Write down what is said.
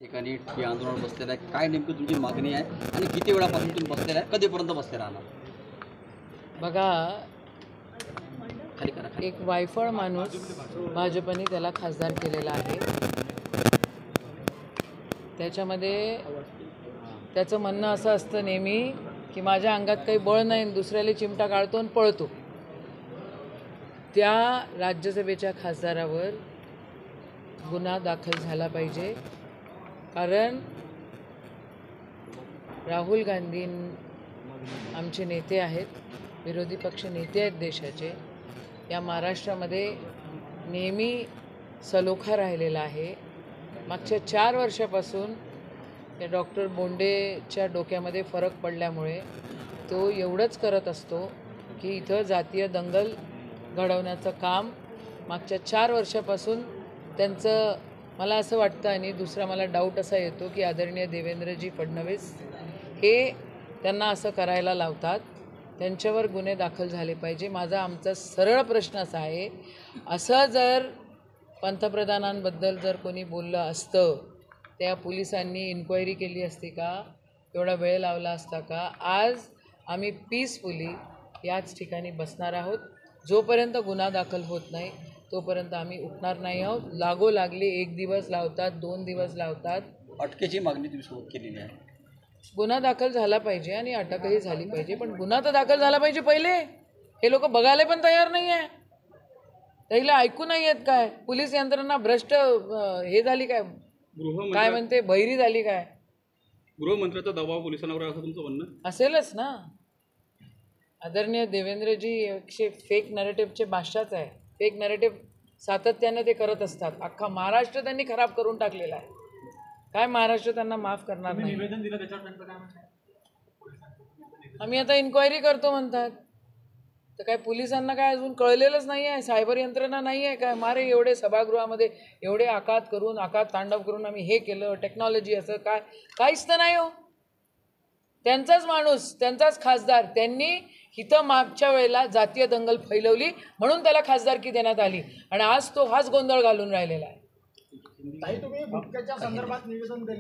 ठिकाणी ठिय्या आंदोलन बसलेलं आहे. काय नेमकं तुमची मागणी आहे आणि किती वेळापासून तुम्ही बसलेला आहे, कधीपर्यंत बसले राहणार? बघा, खाली करा खाली. एक वायफळ माणूस भाजपने त्याला खासदार केलेला आहे. त्याच्यामध्ये त्याचं म्हणणं असं असतं नेहमी की माझ्या अंगात काही बळ नाही, दुसऱ्याला चिमटा काढतो आणि पळतो. त्या राज्यसभेच्या खासदारावर गुन्हा दाखल झाला पाहिजे, कारण राहुल गांधी आमचे नेते आहेत, विरोधी पक्ष नेते आहेत देशाचे. या महाराष्ट्रामध्ये नेहमी सलोखा राहिलेला आहे. मागच्या 4 वर्षापासून या डॉक्टर बोंडेच्या डोक्यामध्ये फरक पडल्यामुळे तो एवढंच करत असतो की इथं जातीय दंगल घडवण्याचं काम मागच्या 4 वर्षापासून त्यांचं. मला असं वाटतं आणि दुसरा मला डाऊट असा येतो की आदरणीय देवेंद्रजी फडणवीस हे त्यांना असं करायला लावतात. त्यांच्यावर गुन्हे दाखल झाले पाहिजे. आमचा सरळ प्रश्न असा आहे, असं जर पंतप्रधानांबद्दल जर कोणी बोललं असतं, त्या पोलिसांनी इन्क्वायरी केली असती का? एवढा वेळ लावला असता का? आज आम्ही पीसफुली याच ठिकाणी बसणार आहोत. जोपर्यंत गुन्हा दाखल होत नाही तोपर्यंत आम्ही उठणार नाही आहोत. लागोलागली 1 दिवस लावतात, 2 दिवस लावतात. अटकेची मागणी तुम्ही सोबत केलेली आहे. गुन्हा दाखल झाला पाहिजे आणि अटकही झाली पाहिजे, पण गुन्हा तर दाखल झाला पाहिजे पहिले. हे लोक बघायला पण तयार नाही आहे. त्याला ऐकू नाही येत काय? पोलीस यंत्रणा भ्रष्ट हे झाली काय? काय म्हणते, बहिरी झाली काय? गृहमंत्र्याचा दबाव पोलिसांवर असं तुमचं म्हणणं असेलच ना. आदरणीय देवेंद्रजी एकशे फेक नरेटिव्हचे बादशाच आहे. फेक नरेटिव्ह सातत्याने ते करत असतात. अख्खा महाराष्ट्र त्यांनी खराब करून टाकलेला आहे. काय महाराष्ट्र त्यांना माफ करणार नाही? निवेदन दिलं त्याच्यावर काय आम्ही आता इन्क्वायरी करतो म्हणतात. तर काय पोलिसांना काय अजून कळलेलंच नाही आहे? सायबर यंत्रणा नाही आहे काय? मारे एवढे सभागृहामध्ये एवढे आकात तांडव करून आम्ही हे केलं, टेक्नॉलॉजी असं काय? काहीच तर नाही हो. त्यांचाच माणूस, त्यांचाच खासदार, त्यांनी इथं मागच्या वेळेला जातीय दंगल फैलवली म्हणून त्याला खासदारकी देण्यात आली आणि आज तो हाच गोंधळ घालून राहिलेला आहे. तुम्ही भुटक्याच्या संदर्भात निवेदन दिले.